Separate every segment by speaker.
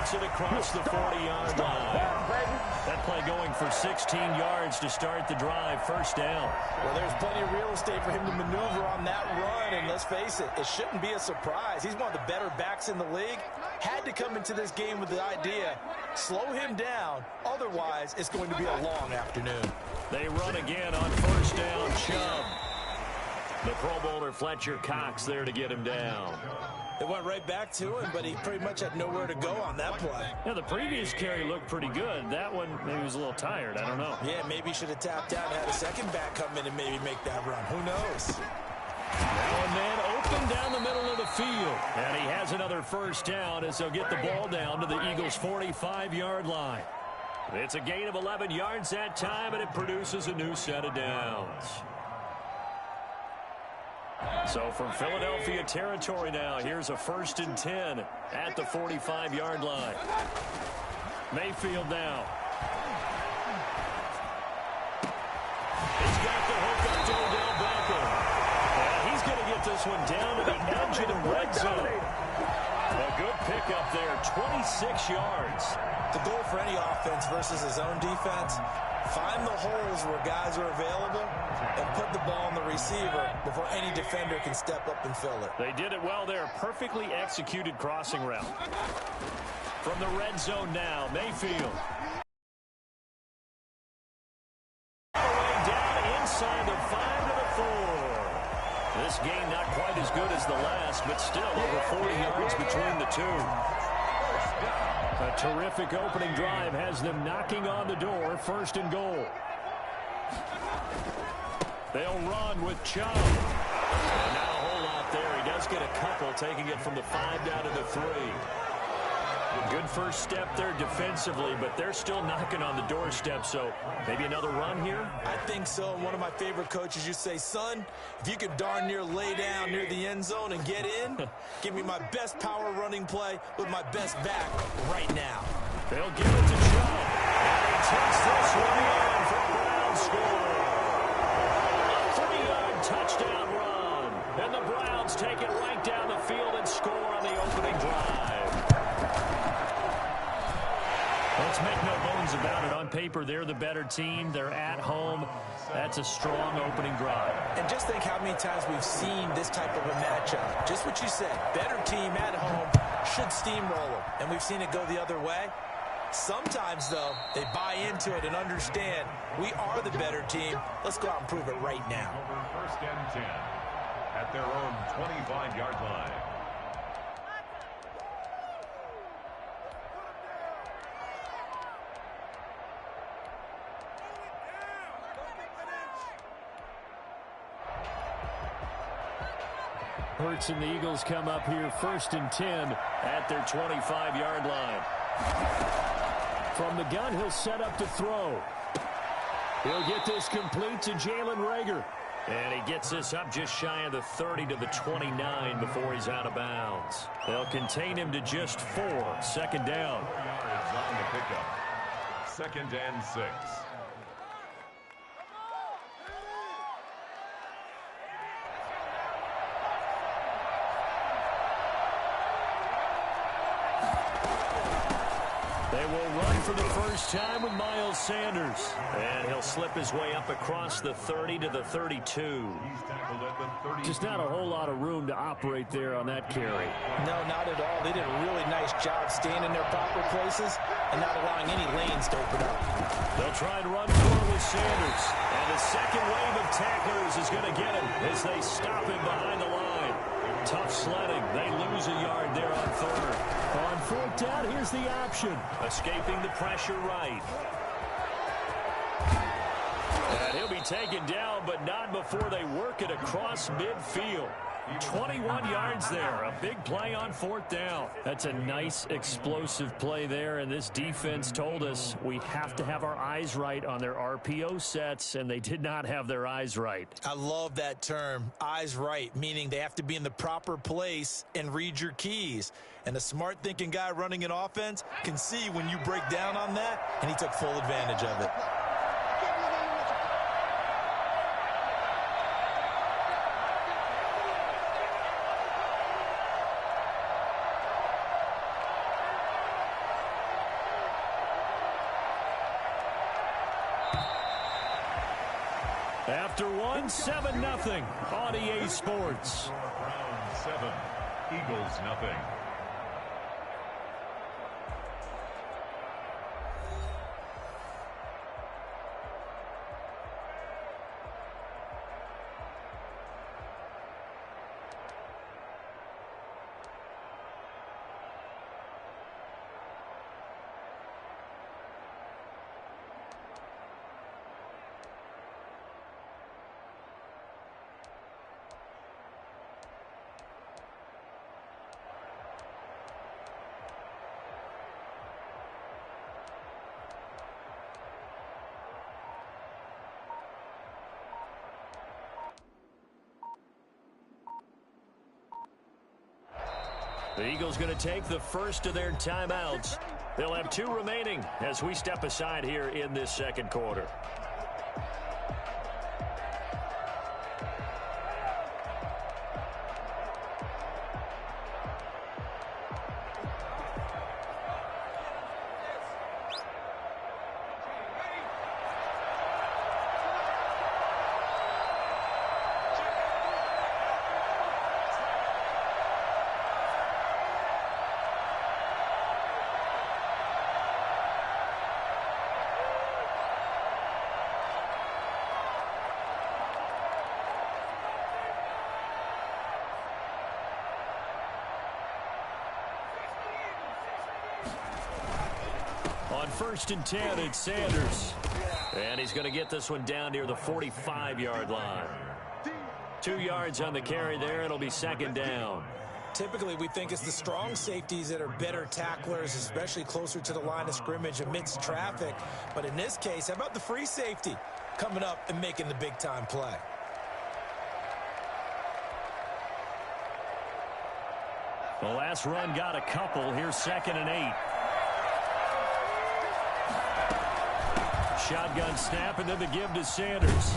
Speaker 1: Takes it across the 40-yard line. That play going for 16 yards to start the drive. First down.
Speaker 2: Well, there's plenty of real estate for him to maneuver on that run, and let's face it, it shouldn't be a surprise. He's one of the better backs in the league. Had to come into this game with the idea, slow him down, otherwise it's going to be a long afternoon.
Speaker 1: They run again on first down. Chubb. The Pro Bowler Fletcher Cox there to get him down.
Speaker 2: It went right back to him, but he pretty much had nowhere to go on that play.
Speaker 1: Yeah, the previous carry looked pretty good. That one, maybe he was a little tired. I don't know.
Speaker 2: Yeah, maybe he should have tapped out and had a second back come in and maybe make that run. Who knows?
Speaker 1: Now a man open down the middle of the field. And he has another first down as they'll get the ball down to the Eagles' 45-yard line. It's a gain of 11 yards that time, and it produces a new set of downs. So from Philadelphia territory now, here's a 1st and 10 at the 45-yard line. Mayfield now. He's got the hook up to Odell Beckham. And he's going to get this one down to the edge of the red zone. A good pickup there, 26 yards.
Speaker 2: The goal for any offense versus his own defense, find the holes where guys are available and put the ball on the receiver before any defender can step up and fill it.
Speaker 1: They did it well there. Perfectly executed crossing route. From the red zone now, Mayfield. All the way down inside the 5 to the 4. This game not quite as good as the last, but still over 40 yards between the two. A terrific opening drive has them knocking on the door. 1st and goal. They'll run with Chubb. And not a whole lot there. He does get a couple, taking it from the 5 down to the 3. Good first step there defensively, but they're still knocking on the doorstep, so maybe another run here?
Speaker 2: I think so. One of my favorite coaches used to say, son, if you could darn near lay down near the end zone and get in, give me my best power running play with my best back right now.
Speaker 1: They'll give it to Chubb. And he takes this one in for a Browns score. A 3-yard touchdown run. And the Browns take it right down the field and score on the opening drive. Let's make no bones about it. On paper, they're the better team. They're at home. That's a strong opening drive.
Speaker 2: And just think how many times we've seen this type of a matchup. Just what you said, better team at home should steamroll them. And we've seen it go the other way. Sometimes, though, they buy into it and understand we are the better team. Let's go out and prove it right now.
Speaker 3: 1st and 10 at their own 25-yard line.
Speaker 1: Hurts and the Eagles come up here 1st and 10 at their 25-yard line. From the gun, he'll set up to throw. He'll get this complete to Jalen Reagor. And he gets this up just shy of the 30 to the 29 before he's out of bounds. They'll contain him to just 4. 2nd down.
Speaker 3: 4 yards on the pickup. 2nd and 6.
Speaker 1: They will run for the first time with Miles Sanders. And he'll slip his way up across the 30 to the 32.
Speaker 3: He's tackled at the 32.
Speaker 1: Just not a whole lot of room to operate there on that carry.
Speaker 2: No, not at all. They did a really nice job staying in their proper places and not allowing any lanes to open up.
Speaker 1: They'll try and run forward with Sanders. And the second wave of tacklers is going to get him as they stop him behind the line. Tough sledding. They lose a yard there on 3rd. On 4th down, here's the option. Escaping the pressure right. And he'll be taken down, but not before they work it across midfield. 21 yards there. A big play on 4th down. That's a nice explosive play there, and this defense told us we have to have our eyes right on their RPO sets, and they did not have their eyes right.
Speaker 2: I love that term, eyes right, meaning they have to be in the proper place and read your keys. And a smart thinking guy running an offense can see when you break down on that, and he took full advantage of it.
Speaker 1: After one, 7-0 on EA Sports.
Speaker 3: Browns 7, Eagles nothing.
Speaker 1: The Eagles going to take the first of their timeouts. They'll have 2 remaining as we step aside here in this second quarter. On 1st and 10, it's Sanders. And he's going to get this one down near the 45-yard line. 2 yards on the carry there. It'll be 2nd down.
Speaker 2: Typically, we think it's the strong safeties that are better tacklers, especially closer to the line of scrimmage amidst traffic. But in this case, how about the free safety coming up and making the big-time play?
Speaker 1: The last run got a couple. Here's 2nd and 8. Shotgun snap, and then the give to Sanders.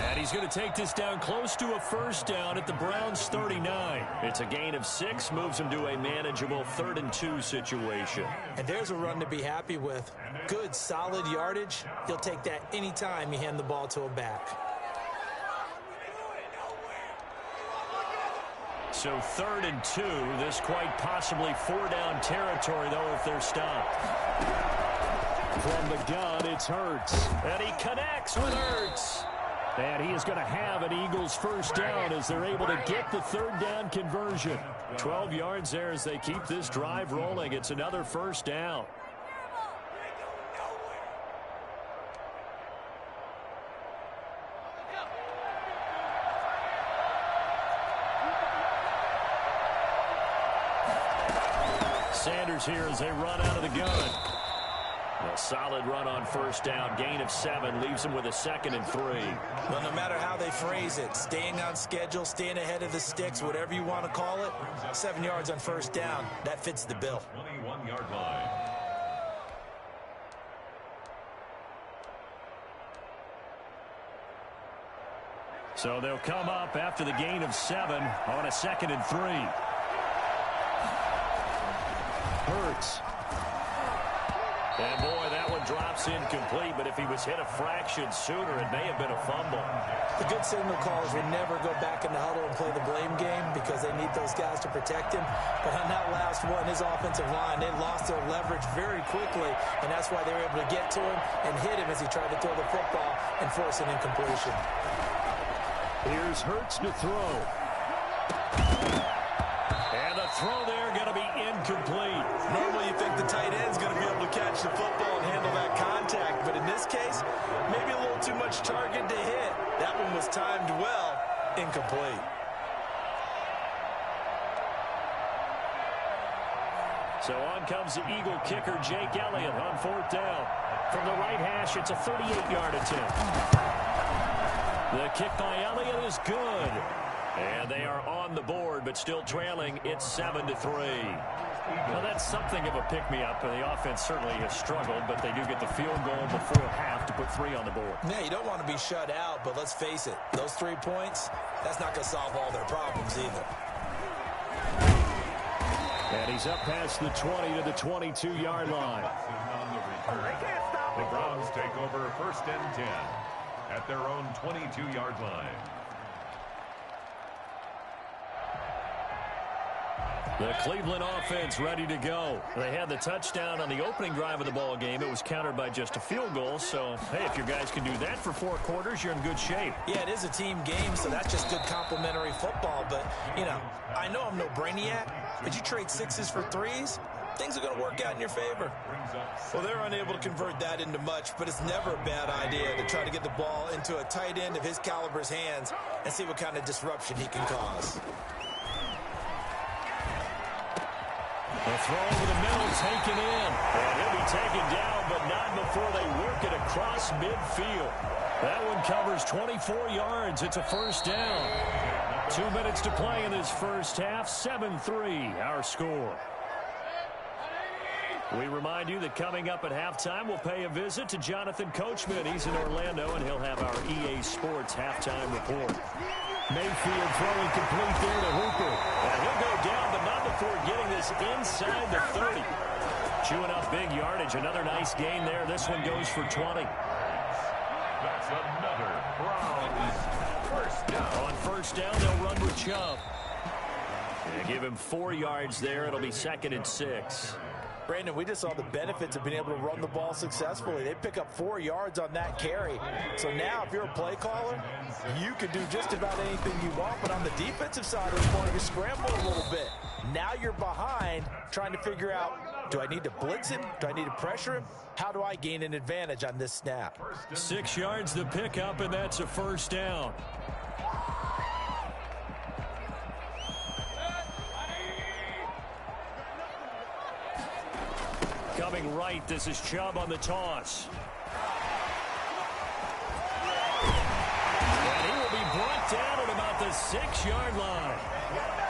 Speaker 1: And he's going to take this down close to a 1st down at the Browns' 39. It's a gain of 6, moves him to a manageable 3rd and 2 situation.
Speaker 2: And there's a run to be happy with. Good, solid yardage. He'll take that anytime you hand the ball to him back.
Speaker 1: So 3rd and 2. This quite possibly 4-down territory, though, if they're stopped. From the gun, it's Hurts. And he connects with Hurts. And he is going to have an Eagles 1st down as they're able to get the 3rd down conversion. 12 yards there as they keep this drive rolling. It's another 1st down. Sanders here as they run out of the gun. A solid run on 1st down. Gain of 7 leaves him with a 2nd and 3.
Speaker 2: Well, no matter how they phrase it, staying on schedule, staying ahead of the sticks, whatever you want to call it, 7 yards on 1st down, that fits the bill.
Speaker 3: 21-yard line.
Speaker 1: So they'll come up after the gain of 7 on a 2nd and 3. Hurts. And boy, that one drops incomplete, but if he was hit a fraction sooner, it may have been a fumble.
Speaker 2: The good signal callers would never go back in the huddle and play the blame game because they need those guys to protect him. But on that last one, his offensive line, they lost their leverage very quickly, and that's why they were able to get to him and hit him as he tried to throw the football and force an incompletion.
Speaker 1: Here's Hurts to throw. And the throw there going to be incomplete.
Speaker 2: Normally you think the tight end's going to be able to catch the football and handle that contact, but in this case, maybe a little too much target to hit. That one was timed well, incomplete.
Speaker 1: So on comes the Eagle kicker, Jake Elliott, on 4th down. From the right hash, it's a 38-yard attempt. The kick by Elliott is good. And they are on the board, but still trailing. It's 7-3. Well, that's something of a pick-me-up. The offense certainly has struggled, but they do get the field goal before half to put 3 on the board.
Speaker 2: Yeah, you don't want to be shut out, but let's face it. Those 3 points, that's not going to solve all their problems either.
Speaker 1: And he's up past the 20 to the 22-yard line.
Speaker 3: The Browns take over 1st and 10. at their own 22-yard line.
Speaker 1: The Cleveland offense ready to go. They had the touchdown on the opening drive of the ball game. It was countered by just a field goal. So, hey, if your guys can do that for 4 quarters, you're in good shape.
Speaker 2: Yeah, it is a team game, so that's just good complimentary football. But, you know, I know I'm no brainiac, but you trade 6s for 3s, things are going to work out in your favor. Well, they're unable to convert that into much, but it's never a bad idea to try to get the ball into a tight end of his caliber's hands and see what kind of disruption he can cause.
Speaker 1: The throw over the middle, taken in. And he'll be taken down, but not before they work it across midfield. That one covers 24 yards. It's a first down. 2 minutes to play in this first half. 7-3, our score. We remind you that coming up at halftime, we'll pay a visit to Jonathan Coachman. He's in Orlando, and he'll have our EA Sports halftime report. Mayfield throwing complete there to Hooper. And he'll go down, but not before getting this inside the 30. Chewing up big yardage. Another nice gain there. This one goes for 20.
Speaker 3: That's another Browns first down.
Speaker 1: On first down, they'll run with Chubb. And give him 4 yards there. It'll be 2nd and 6.
Speaker 2: Brandon, we just saw the benefits of being able to run the ball successfully. They pick up 4 yards on that carry. So now, if you're a play caller, you can do just about anything you want. But on the defensive side of the ball, you scramble a little bit. Now you're behind, trying to figure out, do I need to blitz him? Do I need to pressure him? How do I gain an advantage on this snap?
Speaker 1: 6 yards the pickup, and that's a first down. Coming right, this is Chubb on the toss. And he will be brought down at about the 6-yard line.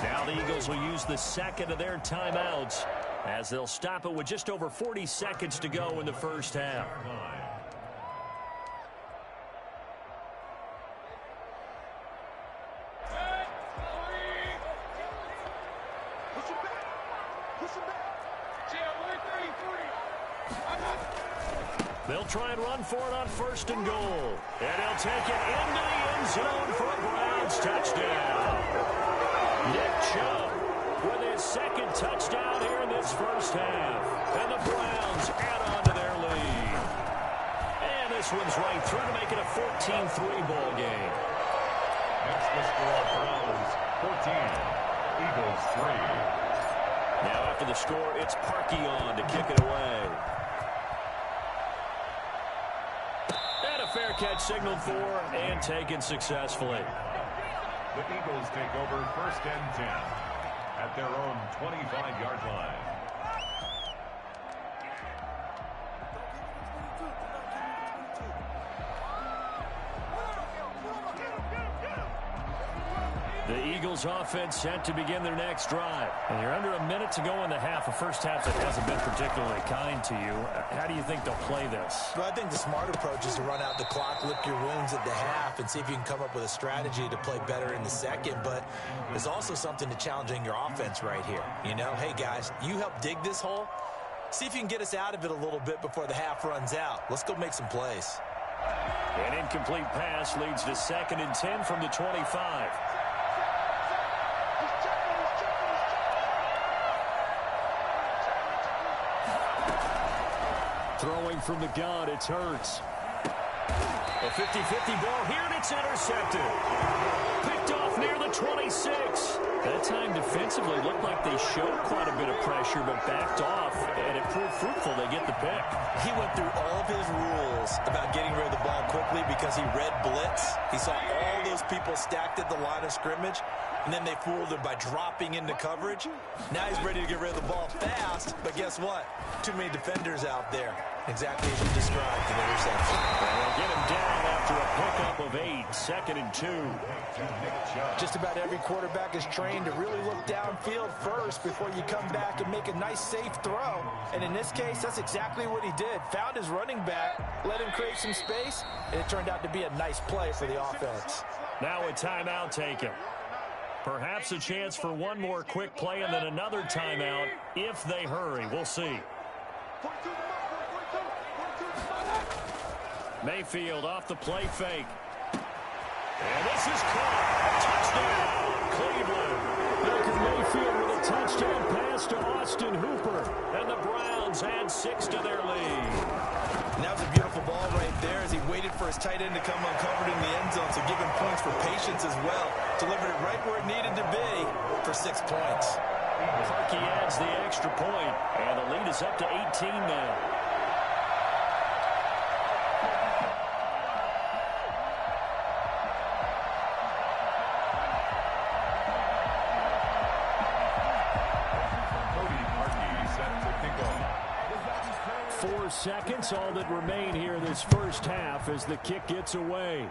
Speaker 1: Now the Eagles will use the second of their timeouts as they'll stop it with just over 40 seconds to go in the first half. They'll try and run for it on 1st and goal. And he'll take it into the end zone for a Browns touchdown. Nick Chubb with his 2nd touchdown here in this first half. And the Browns add on to their lead. And this one's right through to make it a 14-3 ball game.
Speaker 3: That's the score. Browns 14, Eagles 3.
Speaker 1: Now after the score, it's Parkey on to kick it away. Fair catch signaled for and taken successfully.
Speaker 3: The Eagles take over 1st and 10 at their own 25-yard line.
Speaker 1: The Eagles offense set to begin their next drive. And you're under a minute to go in the half, a first half that hasn't been particularly kind to you. How do you think they'll play this?
Speaker 2: Well, I think the smart approach is to run out the clock, lick your wounds at the half, and see if you can come up with a strategy to play better in the second. But there's also something to challenging your offense right here. You know, hey, guys, you help dig this hole. See if you can get us out of it a little bit before the half runs out. Let's go make some plays.
Speaker 1: An incomplete pass leads to 2nd and 10 from the 25. Throwing from the gun, it's Hurts. A 50-50 ball here, and it's intercepted. Picked off near the 26. That time defensively looked like they showed quite a bit of pressure, but backed off, and it proved fruitful. They get the pick.
Speaker 2: He went through all of his rules about getting rid of the ball quickly because he read blitz. He saw all those people stacked at the line of scrimmage, and then they fooled him by dropping into coverage. Now he's ready to get rid of the ball fast, but guess what? Too many defenders out there. Exactly as you described, an interception.
Speaker 1: And they'll get him down after a pickup of 8, 2nd and 2.
Speaker 2: Just about every quarterback is trained to really look downfield first before you come back and make a nice, safe throw. And in this case, that's exactly what he did. Found his running back, let him create some space, and it turned out to be a nice play for the offense.
Speaker 1: Now a timeout taken. Perhaps a chance for one more quick play and then another timeout if they hurry. We'll see. Mayfield off the play fake. And this is caught. Touchdown, Cleveland. Baker Mayfield with a touchdown pass to Austin Hooper. And the Browns add 6 to their lead.
Speaker 2: And that was a beautiful ball right there as he waited for his tight end to come uncovered in the end zone, so give him points for patience as well. Delivered it right where it needed to be for 6 points.
Speaker 1: Parkey adds the extra point, and the lead is up to 18 now.
Speaker 3: Cody Parkey set to kick off.
Speaker 1: 4 seconds, all that remain here this first half as the kick gets away.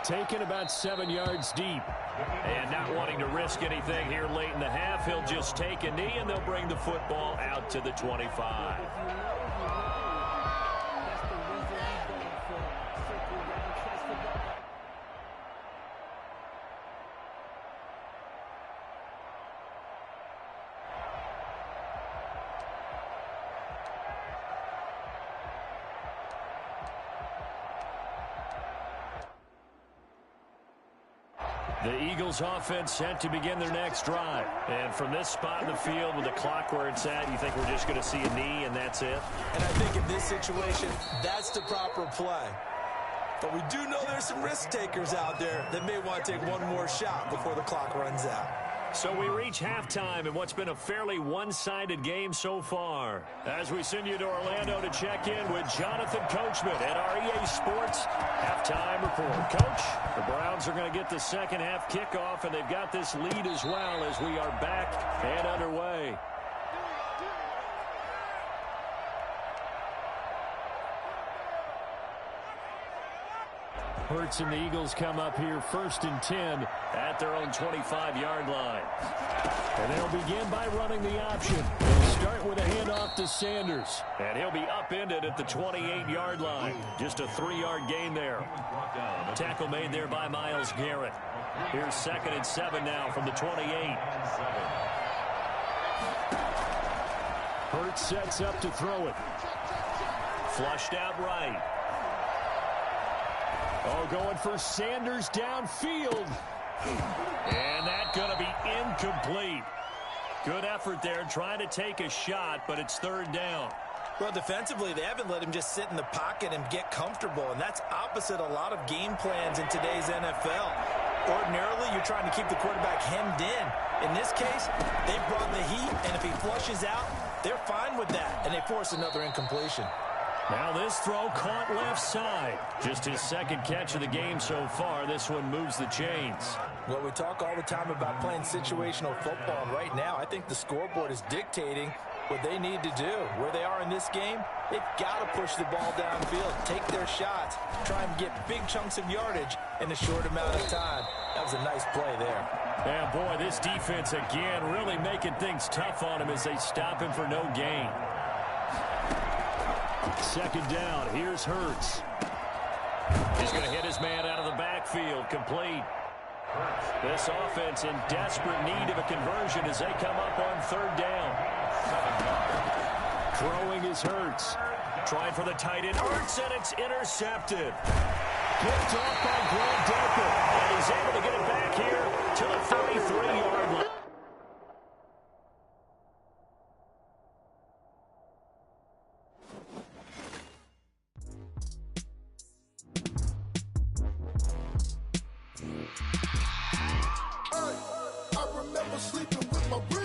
Speaker 1: Taken about 7 yards deep. And not wanting to risk anything here late in the half, he'll just take a knee and they'll bring the football out to the 25. The Eagles offense set to begin their next drive. And from this spot in the field with the clock where it's at, you think we're just going to see a knee and that's it?
Speaker 2: And I think in this situation, that's the proper play. But we do know there's some risk takers out there that may want to take one more shot before the clock runs out.
Speaker 1: So we reach halftime in what's been a fairly one-sided game so far. As we send you to Orlando to check in with Jonathan Coachman at our EA Sports Halftime Report. Coach, the Browns are going to get the second half kickoff, and they've got this lead as well as we are back and underway. Hurts and the Eagles come up here 1st and 10 at their own 25-yard line. And they'll begin by running the option. They'll start with a handoff to Sanders. And he'll be upended at the 28-yard line. Just a 3-yard gain there. Tackle made there by Myles Garrett. Here's 2nd and 7 now from the 28. Hurts sets up to throw it. Flushed out right. Oh, going for Sanders downfield. And that's going to be incomplete. Good effort there trying to take a shot, but it's 3rd down.
Speaker 2: Well, defensively, they haven't let him just sit in the pocket and get comfortable, and that's opposite a lot of game plans in today's NFL. Ordinarily, you're trying to keep the quarterback hemmed in. In this case, they brought the heat, and if he flushes out, they're fine with that, and they force another incompletion.
Speaker 1: Now this throw caught left side. Just his 2nd catch of the game so far. This one moves the chains.
Speaker 2: Well, we talk all the time about playing situational football, and right now I think the scoreboard is dictating what they need to do. Where they are in this game, they've got to push the ball downfield, take their shots, try and get big chunks of yardage in a short amount of time. That was a nice play there.
Speaker 1: Yeah, boy, this defense again really making things tough on him as they stop him for no gain. 2nd down. Here's Hurts. He's going to hit his man out of the backfield. Complete. This offense in desperate need of a conversion as they come up on 3rd down. Throwing is Hurts. Trying for the tight end. Hurts, and it's intercepted. Picked off by Grant Delpit. And he's able to get it back here to the 33-yard line.
Speaker 4: I remember sleeping with my real